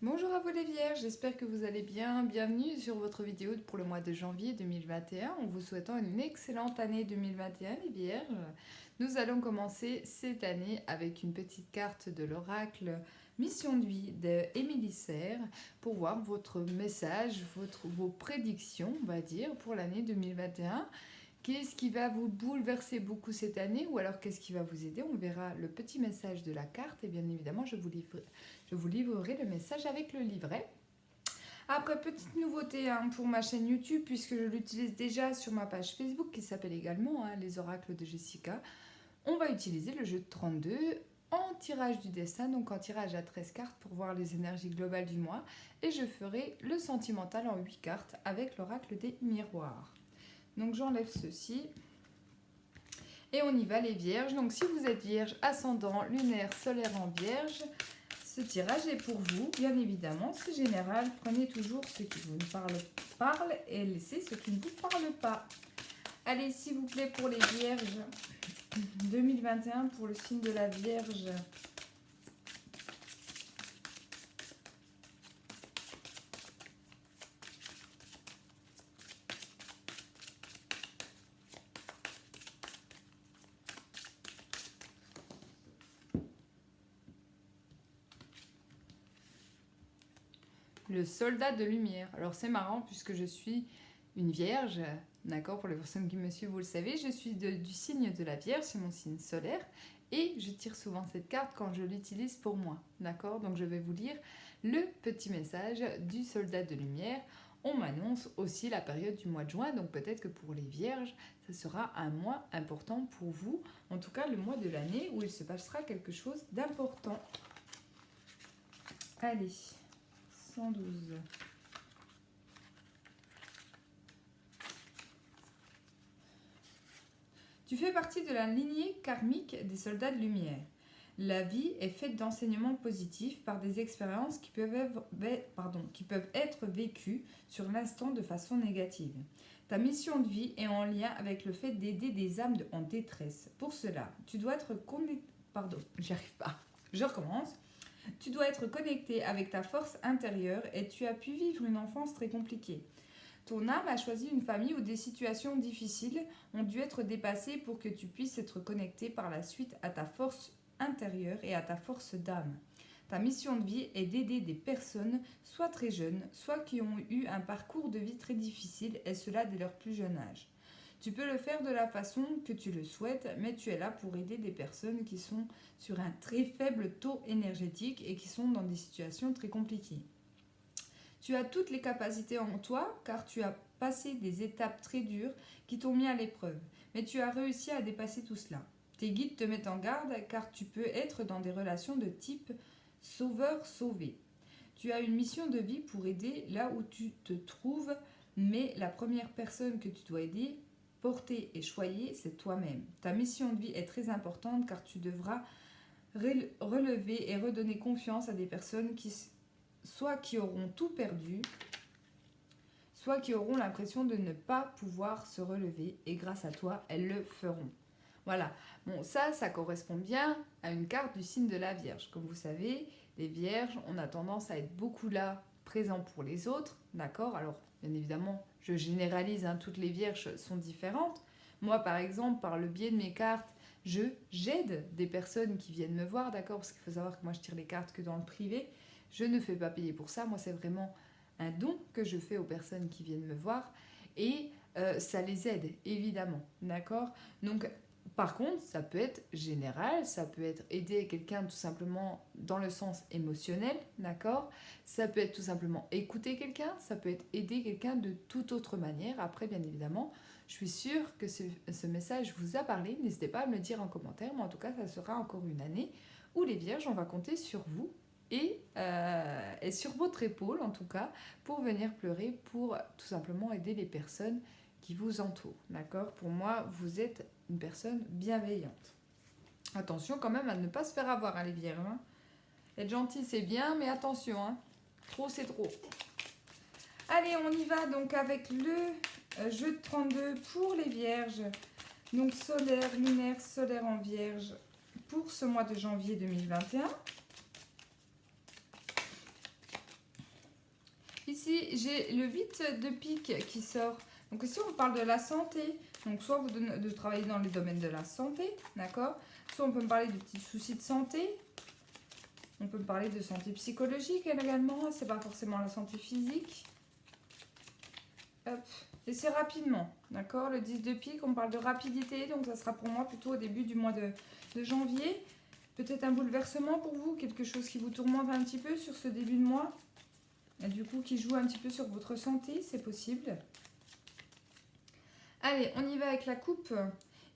Bonjour à vous les vierges, j'espère que vous allez bien. Bienvenue sur votre vidéo pour le mois de janvier 2021. En vous souhaitant une excellente année 2021 les vierges. Nous allons commencer cette année avec une petite carte de l'oracle Mission de vie d'Émilie Serre pour voir votre message, vos prédictions, on va dire, pour l'année 2021. Qu'est-ce qui va vous bouleverser beaucoup cette année ou alors qu'est-ce qui va vous aider? On verra le petit message de la carte et bien évidemment je vous livrerai le message avec le livret. Après, petite nouveauté pour ma chaîne YouTube puisque je l'utilise déjà sur ma page Facebook qui s'appelle également Les Oracles de Jessica. On va utiliser le jeu de 32 en tirage du destin, donc en tirage à 13 cartes pour voir les énergies globales du mois. Et je ferai le sentimental en 8 cartes avec l'oracle des miroirs. Donc j'enlève ceci. Et on y va les vierges. Donc si vous êtes vierge, ascendant, lunaire, solaire en vierge, ce tirage est pour vous. Bien évidemment, c'est général. Prenez toujours ce qui vous parle et laissez ce qui ne vous parle pas. Allez, s'il vous plaît, pour les vierges, 2021 pour le signe de la Vierge. Le soldat de lumière. Alors c'est marrant puisque je suis une vierge, d'accord, pour les personnes qui me suivent, vous le savez, je suis du signe de la Vierge, c'est mon signe solaire, et je tire souvent cette carte quand je l'utilise pour moi, d'accord. Donc je vais vous lire le petit message du soldat de lumière. On m'annonce aussi la période du mois de juin, donc peut-être que pour les vierges, ce sera un mois important pour vous, en tout cas le mois de l'année où il se passera quelque chose d'important. Allez, 112. Tu fais partie de la lignée karmique des soldats de lumière. La vie est faite d'enseignements positifs par des expériences qui peuvent être vécues sur l'instant de façon négative. Ta mission de vie est en lien avec le fait d'aider des âmes en détresse. Pour cela, tu dois être Je recommence. Tu dois être connecté avec ta force intérieure et tu as pu vivre une enfance très compliquée. Ton âme a choisi une famille où des situations difficiles ont dû être dépassées pour que tu puisses être connecté par la suite à ta force intérieure et à ta force d'âme. Ta mission de vie est d'aider des personnes, soit très jeunes, soit qui ont eu un parcours de vie très difficile, et cela dès leur plus jeune âge. Tu peux le faire de la façon que tu le souhaites, mais tu es là pour aider des personnes qui sont sur un très faible taux énergétique et qui sont dans des situations très compliquées. Tu as toutes les capacités en toi car tu as passé des étapes très dures qui t'ont mis à l'épreuve, mais tu as réussi à dépasser tout cela. Tes guides te mettent en garde car tu peux être dans des relations de type sauveur-sauvé. Tu as une mission de vie pour aider là où tu te trouves, mais la première personne que tu dois aider, porter et choyer, c'est toi-même. Ta mission de vie est très importante car tu devras relever et redonner confiance à des personnes qui auront tout perdu, soit qui auront l'impression de ne pas pouvoir se relever, et grâce à toi, elles le feront. Voilà, bon ça correspond bien à une carte du signe de la Vierge. Comme vous savez, les Vierges, on a tendance à être beaucoup là, présents pour les autres, d'accord. Alors, bien évidemment, je généralise, toutes les Vierges sont différentes. Moi, par exemple, par le biais de mes cartes, j'aide des personnes qui viennent me voir, d'accord, parce qu'il faut savoir que moi, je tire les cartes que dans le privé. Je ne fais pas payer pour ça. Moi, c'est vraiment un don que je fais aux personnes qui viennent me voir. Et ça les aide, évidemment. D'accord. Donc, par contre, ça peut être général. Ça peut être aider quelqu'un tout simplement dans le sens émotionnel. D'accord. Ça peut être tout simplement écouter quelqu'un. Ça peut être aider quelqu'un de toute autre manière. Après, bien évidemment, je suis sûre que ce message vous a parlé. N'hésitez pas à me le dire en commentaire. Mais en tout cas, ça sera encore une année où les vierges, on va compter sur vous et sur votre épaule en tout cas pour venir pleurer, pour tout simplement aider les personnes qui vous entourent, d'accord. Pour moi, vous êtes une personne bienveillante. Attention quand même à ne pas se faire avoir, les vierges. Être gentil, c'est bien, mais attention, trop c'est trop. Allez, on y va donc avec le jeu de 32 pour les vierges. Donc solaire, lunaire, solaire en vierge pour ce mois de janvier 2021. Ici, j'ai le 8 de pique qui sort. Donc ici, on parle de la santé. Donc soit vous de travailler dans les domaines de la santé, d'accord? Soit on peut me parler de petits soucis de santé. On peut me parler de santé psychologique également. C'est pas forcément la santé physique. Hop. Et c'est rapidement, d'accord? Le 10 de pique, on parle de rapidité. Donc ça sera pour moi plutôt au début du mois de janvier. Peut-être un bouleversement pour vous, quelque chose qui vous tourmente un petit peu sur ce début de mois. Et du coup, qui joue un petit peu sur votre santé, c'est possible. Allez, on y va avec la coupe.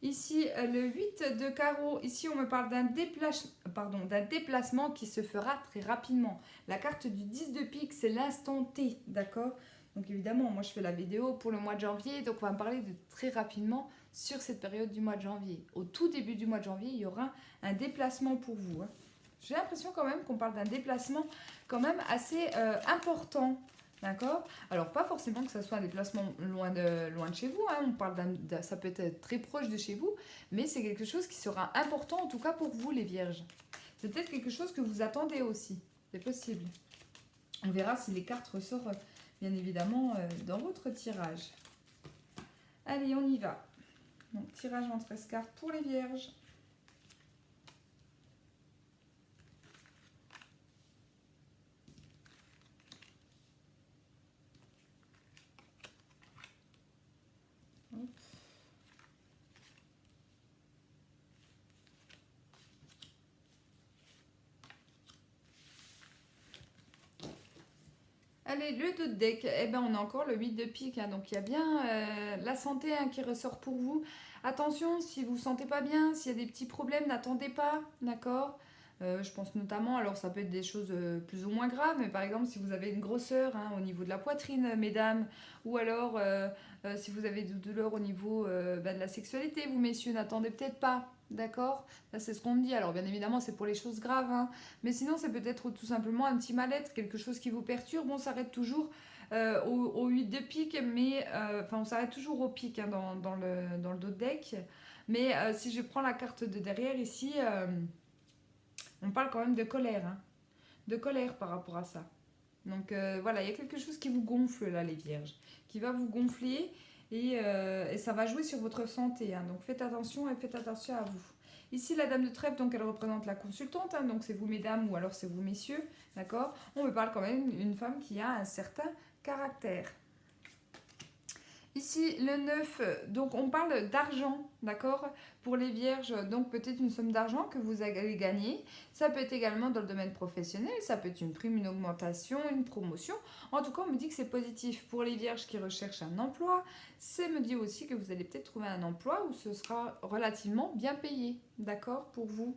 Ici, le 8 de carreau. Ici, on me parle d'un déplacement qui se fera très rapidement. La carte du 10 de pique, c'est l'instant T, d'accord? Donc évidemment, moi, je fais la vidéo pour le mois de janvier. Donc, on va me parler de très rapidement sur cette période du mois de janvier. Au tout début du mois de janvier, il y aura un déplacement pour vous. J'ai l'impression quand même qu'on parle d'un déplacement quand même assez important. D'accord? Alors, pas forcément que ça soit un déplacement loin de chez vous. Hein. On parle ça peut être très proche de chez vous, mais c'est quelque chose qui sera important, en tout cas pour vous, les vierges. C'est peut-être quelque chose que vous attendez aussi. C'est possible. On verra si les cartes ressortent, bien évidemment, dans votre tirage. Allez, on y va. Donc, tirage en 13 cartes pour les vierges. Allez, le dos de deck, eh ben, on a encore le 8 de pique, hein, donc il y a bien la santé hein, qui ressort pour vous. Attention, si vous ne vous sentez pas bien, s'il y a des petits problèmes, n'attendez pas, d'accord? Je pense notamment, alors ça peut être des choses plus ou moins graves, mais par exemple si vous avez une grosseur hein, au niveau de la poitrine, mesdames, ou alors si vous avez des douleurs au niveau de la sexualité, vous messieurs, n'attendez peut-être pas, d'accord? Là c'est ce qu'on me dit, alors bien évidemment c'est pour les choses graves, hein, mais sinon c'est peut-être tout simplement un petit mal-être, quelque chose qui vous perturbe, on s'arrête toujours au 8 de pique, mais enfin on s'arrête toujours au pique hein, dans le dos de deck, mais si je prends la carte de derrière ici... on parle quand même de colère, hein, de colère par rapport à ça. Donc voilà, il y a quelque chose qui vous gonfle là, les vierges, qui va vous gonfler et ça va jouer sur votre santé. Hein, donc faites attention et faites attention à vous. Ici, la dame de trèfle, donc elle représente la consultante, hein, donc c'est vous mesdames ou alors c'est vous messieurs, d'accord? On me parle quand même d'une femme qui a un certain caractère. Ici, le 9, donc on parle d'argent, d'accord? Pour les vierges, donc peut-être une somme d'argent que vous allez gagner. Ça peut être également dans le domaine professionnel, ça peut être une prime, une augmentation, une promotion. En tout cas, on me dit que c'est positif pour les vierges qui recherchent un emploi. Ça me dit aussi que vous allez peut-être trouver un emploi où ce sera relativement bien payé, d'accord, pour vous.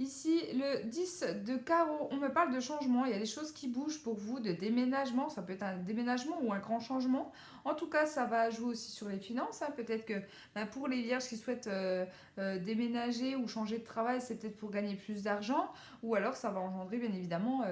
Ici, le 10 de carreau, on me parle de changement. Il y a des choses qui bougent pour vous, de déménagement. Ça peut être un déménagement ou un grand changement. En tout cas, ça va jouer aussi sur les finances. Hein. Peut-être que pour les vierges qui souhaitent déménager ou changer de travail, c'est peut-être pour gagner plus d'argent. Ou alors, ça va engendrer bien évidemment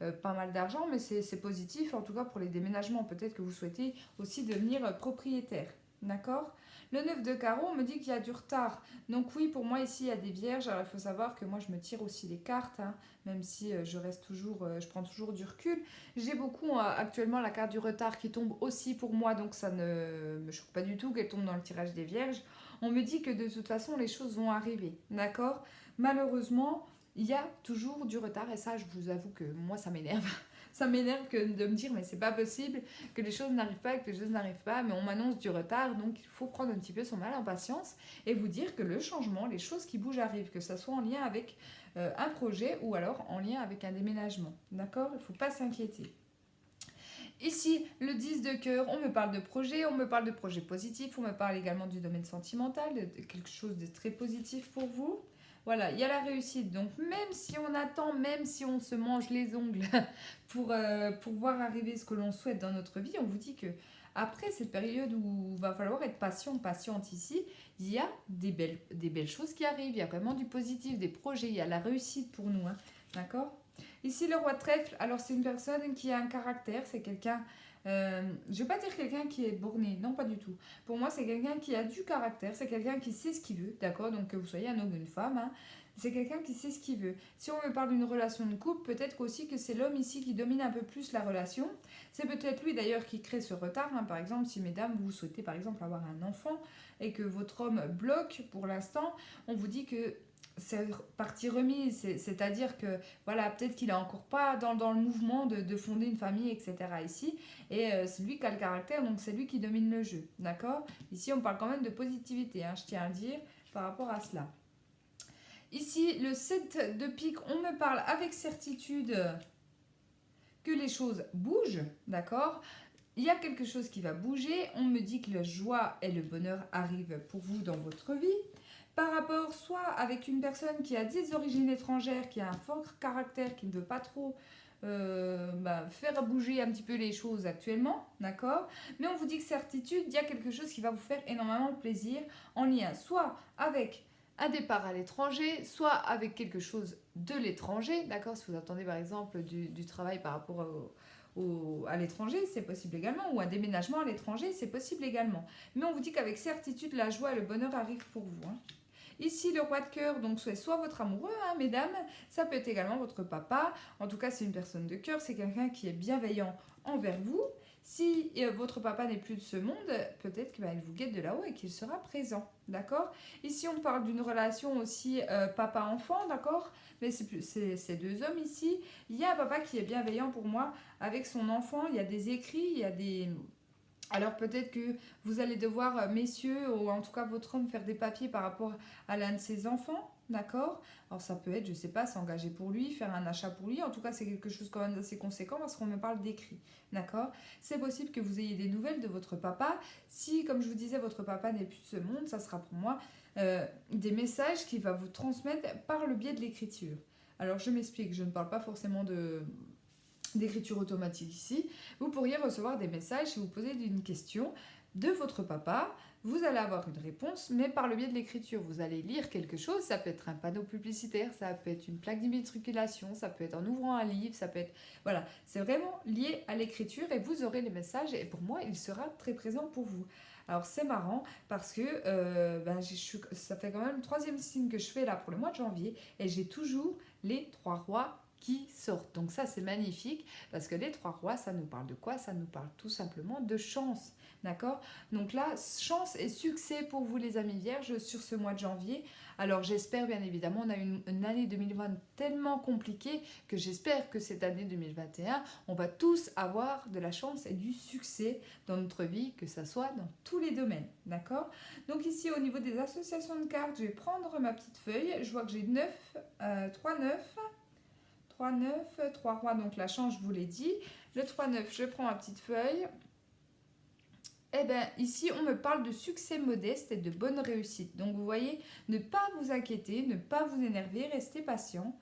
pas mal d'argent, mais c'est positif. En tout cas, pour les déménagements, peut-être que vous souhaitez aussi devenir propriétaire. D'accord? Le 9 de carreau, on me dit qu'il y a du retard. Donc oui, pour moi ici, il y a des vierges. Alors il faut savoir que moi, je me tire aussi les cartes, hein, même si je reste toujours, je prends toujours du recul. J'ai beaucoup actuellement la carte du retard qui tombe aussi pour moi, donc ça ne me choque pas du tout qu'elle tombe dans le tirage des vierges. On me dit que de toute façon, les choses vont arriver, d'accord? Malheureusement, il y a toujours du retard et ça, je vous avoue que moi, ça m'énerve. Ça m'énerve de me dire mais c'est pas possible que les choses n'arrivent pas, que les choses n'arrivent pas, mais on m'annonce du retard, donc il faut prendre un petit peu son mal en patience et vous dire que le changement, les choses qui bougent arrivent, que ça soit en lien avec un projet ou alors en lien avec un déménagement. D'accord? Il ne faut pas s'inquiéter. Ici, le 10 de cœur, on me parle de projet, on me parle de projet positif, on me parle également du domaine sentimental, de quelque chose de très positif pour vous. Voilà, il y a la réussite. Donc, même si on attend, même si on se mange les ongles pour voir arriver ce que l'on souhaite dans notre vie, on vous dit que après cette période où il va falloir être patient, patiente ici, il y a des belles choses qui arrivent. Il y a vraiment du positif, des projets, il y a la réussite pour nous. Hein, d'accord? Ici, le roi de trèfle, alors c'est une personne qui a un caractère, c'est quelqu'un... je ne vais pas dire quelqu'un qui est borné, non pas du tout. Pour moi, c'est quelqu'un qui a du caractère, c'est quelqu'un qui sait ce qu'il veut, d'accord? Donc que vous soyez un homme ou une femme, hein, C'est quelqu'un qui sait ce qu'il veut. Si on me parle d'une relation de couple, peut-être qu'aussi que c'est l'homme ici qui domine un peu plus la relation. C'est peut-être lui d'ailleurs qui crée ce retard. Par exemple, si mesdames, vous souhaitez par exemple avoir un enfant et que votre homme bloque pour l'instant, on vous dit que c'est partie remise, c'est-à-dire que voilà, peut-être qu'il est encore pas dans le mouvement de fonder une famille, etc. ici, et c'est lui qui a le caractère, donc c'est lui qui domine le jeu, d'accord? Ici, on parle quand même de positivité, je tiens à le dire par rapport à cela. Ici, le 7 de pique, on me parle avec certitude que les choses bougent, d'accord? Il y a quelque chose qui va bouger, on me dit que la joie et le bonheur arrivent pour vous dans votre vie, par rapport soit avec une personne qui a des origines étrangères, qui a un fort caractère, qui ne veut pas trop faire bouger un petit peu les choses actuellement, d'accord? Mais on vous dit que certitude, il y a quelque chose qui va vous faire énormément plaisir en lien soit avec un départ à l'étranger, soit avec quelque chose de l'étranger, d'accord? Si vous attendez par exemple du travail par rapport à l'étranger, c'est possible également, ou un déménagement à l'étranger, c'est possible également. Mais on vous dit qu'avec certitude, la joie et le bonheur arrivent pour vous. Ici, le roi de cœur, donc c'est soit votre amoureux, mesdames, ça peut être également votre papa. En tout cas, c'est une personne de cœur, c'est quelqu'un qui est bienveillant envers vous. Si votre papa n'est plus de ce monde, peut-être qu'il vous guette de là-haut et qu'il sera présent, d'accord? Ici, on parle d'une relation aussi papa-enfant, d'accord? Mais c'est deux hommes ici. Il y a un papa qui est bienveillant pour moi avec son enfant. Il y a des écrits, il y a des... Alors peut-être que vous allez devoir, messieurs, ou en tout cas votre homme, faire des papiers par rapport à l'un de ses enfants, d'accord? Alors ça peut être, je ne sais pas, s'engager pour lui, faire un achat pour lui, en tout cas c'est quelque chose quand même d'assez conséquent parce qu'on me parle d'écrit, d'accord? C'est possible que vous ayez des nouvelles de votre papa. Si, comme je vous disais, votre papa n'est plus de ce monde, ça sera pour moi des messages qu'il va vous transmettre par le biais de l'écriture. Alors je m'explique, je ne parle pas forcément d'écriture automatique ici, vous pourriez recevoir des messages si vous posez une question de votre papa, vous allez avoir une réponse, mais par le biais de l'écriture, vous allez lire quelque chose, ça peut être un panneau publicitaire, ça peut être une plaque d'immatriculation, ça peut être en ouvrant un livre, ça peut être... Voilà, c'est vraiment lié à l'écriture et vous aurez les messages et pour moi, il sera très présent pour vous. Alors c'est marrant parce que ça fait quand même le 3e signe que je fais là pour le mois de janvier et j'ai toujours les 3 rois qui sortent. Donc ça c'est magnifique parce que les 3 rois, ça nous parle de quoi? Ça nous parle tout simplement de chance, d'accord? Donc là, chance et succès pour vous les amis vierges sur ce mois de janvier. Alors j'espère bien évidemment, on a une année 2020 tellement compliquée que j'espère que cette année 2021, on va tous avoir de la chance et du succès dans notre vie, que ça soit dans tous les domaines, d'accord? Donc ici au niveau des associations de cartes, je vais prendre ma petite feuille, je vois que j'ai 3 9, 3, 9, 3 rois, donc la chance, je vous l'ai dit. Le 3, 9, je prends ma petite feuille. Eh bien, ici, on me parle de succès modeste et de bonne réussite. Donc, vous voyez, ne pas vous inquiéter, ne pas vous énerver, restez patient.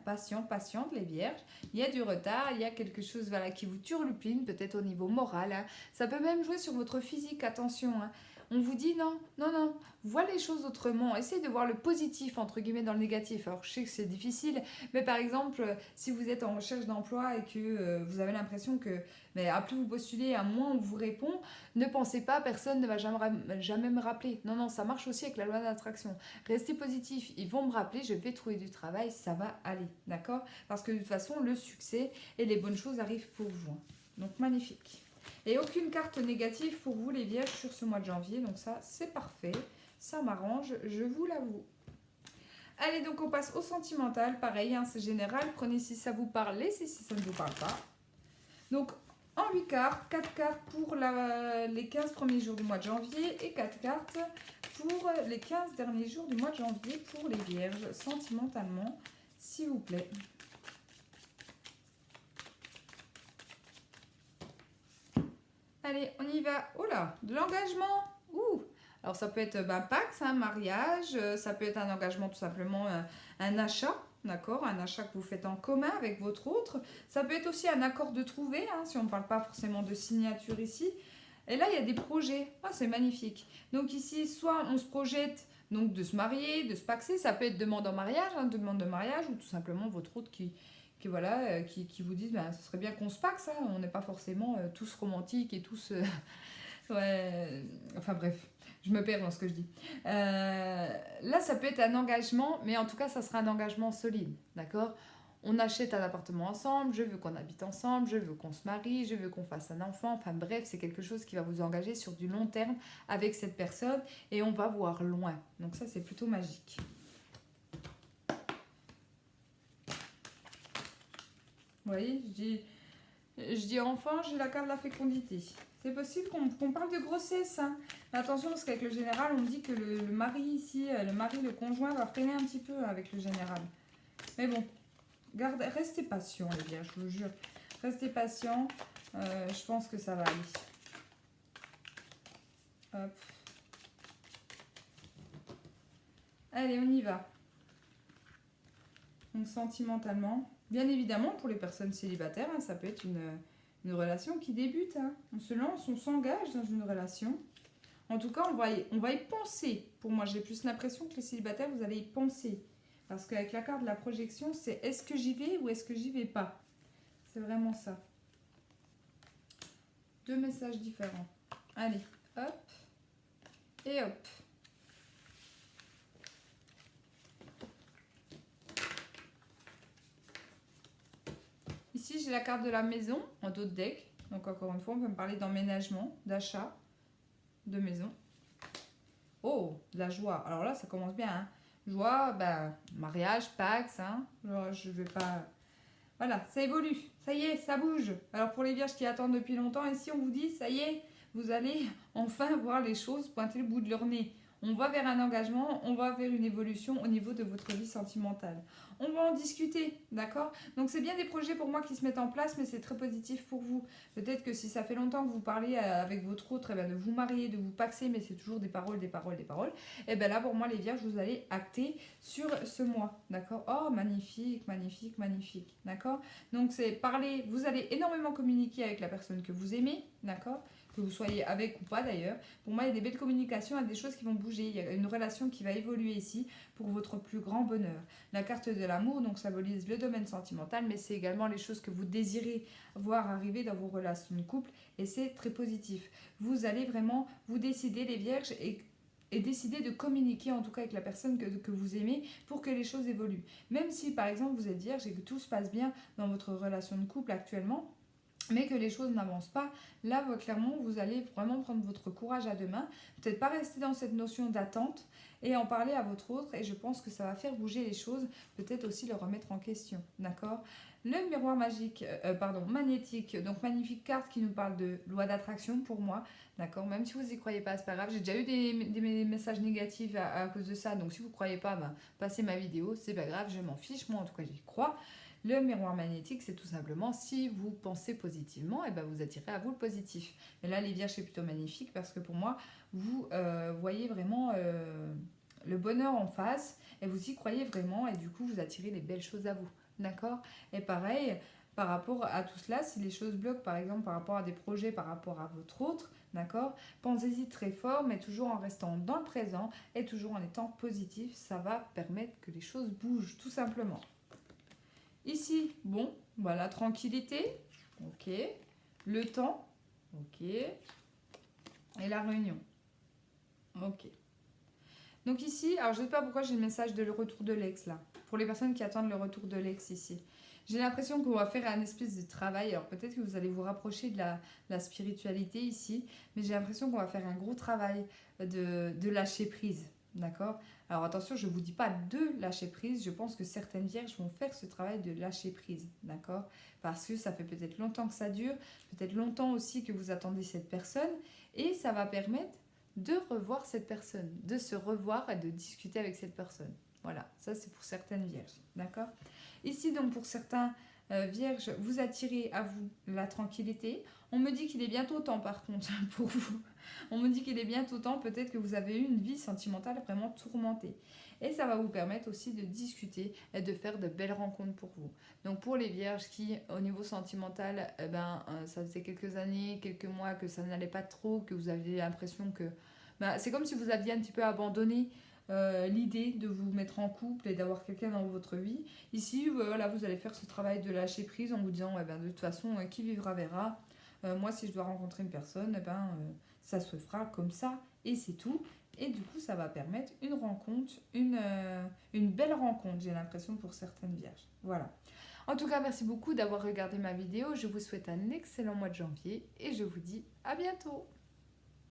Patient, patiente, les vierges. Il y a du retard, il y a quelque chose qui vous turlupine, peut-être au niveau moral. Ça peut même jouer sur votre physique, attention. On vous dit non, non, non, vois les choses autrement. Essayez de voir le positif, entre guillemets, dans le négatif. Alors, je sais que c'est difficile, mais par exemple, si vous êtes en recherche d'emploi et que vous avez l'impression que à plus vous postulez, à moins on vous répond, ne pensez pas, personne ne va jamais me rappeler. Non, non, ça marche aussi avec la loi d'attraction. Restez positif, ils vont me rappeler, je vais trouver du travail, ça va aller, d'accord? Parce que de toute façon, le succès et les bonnes choses arrivent pour vous. Donc, magnifique. Et aucune carte négative pour vous les vierges sur ce mois de janvier. Donc ça, c'est parfait. Ça m'arrange, je vous l'avoue. Allez, donc on passe au sentimental. Pareil, c'est général. Prenez si ça vous parle, laissez si ça ne vous parle pas. Donc, en 8 cartes, 4 cartes pour les 15 premiers jours du mois de janvier et 4 cartes pour les 15 derniers jours du mois de janvier pour les vierges, sentimentalement, s'il vous plaît. Allez, on y va. Oh là, de l'engagement. Ouh. Alors ça peut être Pax, un mariage, ça peut être un engagement tout simplement, un achat, d'accord? Un achat que vous faites en commun avec votre autre. Ça peut être aussi un accord de trouver, si on ne parle pas forcément de signature ici. Et là, il y a des projets. Ah, c'est magnifique. Donc ici, soit on se projette donc de se marier, de se paxer, ça peut être demande en mariage, demande de mariage, ou tout simplement votre autre qui vous disent ce serait bien qu'on se paxe, on n'est pas forcément tous romantiques et tous... ouais, enfin bref. Je me perds dans ce que je dis. Là, ça peut être un engagement, mais en tout cas, ça sera un engagement solide, d'accord? On achète un appartement ensemble, je veux qu'on habite ensemble, je veux qu'on se marie, je veux qu'on fasse un enfant. Enfin bref, c'est quelque chose qui va vous engager sur du long terme avec cette personne et on va voir loin. Donc ça, c'est plutôt magique. Vous voyez, je dis enfant, j'ai la carte de la fécondité. C'est possible qu'on parle de grossesse. Hein. Mais attention, parce qu'avec le général, on me dit que le mari ici, le conjoint va freiner un petit peu avec le général. Mais bon, restez patient les vierges, je vous jure. Restez patient, je pense que ça va aller. Hop. Allez, on y va. Donc sentimentalement, bien évidemment pour les personnes célibataires, hein, ça peut être une relation qui débute. Hein. On se lance, on s'engage dans une relation. En tout cas, on va y penser. Pour moi, j'ai plus l'impression que les célibataires, vous allez y penser. Parce qu'avec la carte de la projection, c'est est-ce que j'y vais ou est-ce que j'y vais pas? C'est vraiment ça. Deux messages différents. Allez, hop et hop. Ici, j'ai la carte de la maison en dos de deck. Donc, encore une fois, on peut me parler d'emménagement, d'achat, de maison. Oh, de la joie. Alors là, ça commence bien. Hein. Joie, ben, mariage, Pax. Hein. Genre, je vais pas... Voilà, ça évolue. Ça y est, ça bouge. Alors, pour les vierges qui attendent depuis longtemps, ici, on vous dit, ça y est, vous allez enfin voir les choses pointer le bout de leur nez. On va vers un engagement, on va vers une évolution au niveau de votre vie sentimentale. On va en discuter, d'accord? Donc c'est bien des projets pour moi qui se mettent en place, mais c'est très positif pour vous. Peut-être que si ça fait longtemps que vous parlez avec votre autre, eh bien, de vous marier, de vous paxer, mais c'est toujours des paroles, des paroles, des paroles. Et bien là, pour moi, les vierges, vous allez acter sur ce mois, d'accord? Oh, magnifique, magnifique, magnifique, d'accord? Donc c'est parler, vous allez énormément communiquer avec la personne que vous aimez, d'accord? Que vous soyez avec ou pas d'ailleurs. Pour moi, il y a des belles communications, il y a des choses qui vont bouger, il y a une relation qui va évoluer ici pour votre plus grand bonheur. La carte de l'amour, donc symbolise le domaine sentimental, mais c'est également les choses que vous désirez voir arriver dans vos relations de couple et c'est très positif. Vous allez vraiment vous décider les vierges et décider de communiquer en tout cas avec la personne que vous aimez pour que les choses évoluent. Même si par exemple vous êtes vierge et que tout se passe bien dans votre relation de couple actuellement, mais que les choses n'avancent pas, là, clairement, vous allez vraiment prendre votre courage à deux mains. Peut-être pas rester dans cette notion d'attente et en parler à votre autre. Et je pense que ça va faire bouger les choses, peut-être aussi le remettre en question. D'accord? Le miroir magnétique. Donc, magnifique carte qui nous parle de loi d'attraction pour moi. D'accord? Même si vous n'y croyez pas, c'est pas grave. J'ai déjà eu des messages négatifs à cause de ça. Donc, si vous ne croyez pas, passez ma vidéo. C'est pas grave, je m'en fiche. Moi, en tout cas, j'y crois. Le miroir magnétique, c'est tout simplement si vous pensez positivement, et ben vous attirez à vous le positif. Et là, les vierges, c'est plutôt magnifique parce que pour moi, vous voyez vraiment le bonheur en face et vous y croyez vraiment et du coup, vous attirez les belles choses à vous. D'accord? Et pareil, par rapport à tout cela, si les choses bloquent, par exemple, par rapport à des projets, par rapport à votre autre, d'accord? Pensez-y très fort, mais toujours en restant dans le présent et toujours en étant positif. Ça va permettre que les choses bougent, tout simplement. Ici, bon, voilà, tranquillité, ok. Le temps, ok. Et la réunion, ok. Donc ici, alors je ne sais pas pourquoi j'ai le message de le retour de l'ex là. Pour les personnes qui attendent le retour de l'ex ici. J'ai l'impression qu'on va faire un espèce de travail. Alors peut-être que vous allez vous rapprocher de la spiritualité ici. Mais j'ai l'impression qu'on va faire un gros travail de lâcher prise. D'accord? Alors attention, je ne vous dis pas de lâcher prise. Je pense que certaines vierges vont faire ce travail de lâcher prise. D'accord? Parce que ça fait peut-être longtemps que ça dure. Peut-être longtemps aussi que vous attendez cette personne. Et ça va permettre de revoir cette personne, de se revoir et de discuter avec cette personne. Voilà, ça c'est pour certaines vierges, d'accord? Ici donc pour certains vierges, vous attirez à vous la tranquillité. On me dit qu'il est bientôt temps par contre pour vous. On me dit qu'il est bientôt temps, peut-être que vous avez eu une vie sentimentale vraiment tourmentée. Et ça va vous permettre aussi de discuter et de faire de belles rencontres pour vous. Donc pour les vierges qui, au niveau sentimental, ça faisait quelques années, quelques mois que ça n'allait pas trop, que vous aviez l'impression que... c'est comme si vous aviez un petit peu abandonné l'idée de vous mettre en couple et d'avoir quelqu'un dans votre vie. Ici, voilà, vous allez faire ce travail de lâcher prise en vous disant, de toute façon, qui vivra verra. Moi, si je dois rencontrer une personne, ça se fera comme ça et c'est tout. Et du coup, ça va permettre une rencontre, une belle rencontre, j'ai l'impression, pour certaines vierges. Voilà. En tout cas, merci beaucoup d'avoir regardé ma vidéo. Je vous souhaite un excellent mois de janvier et je vous dis à bientôt.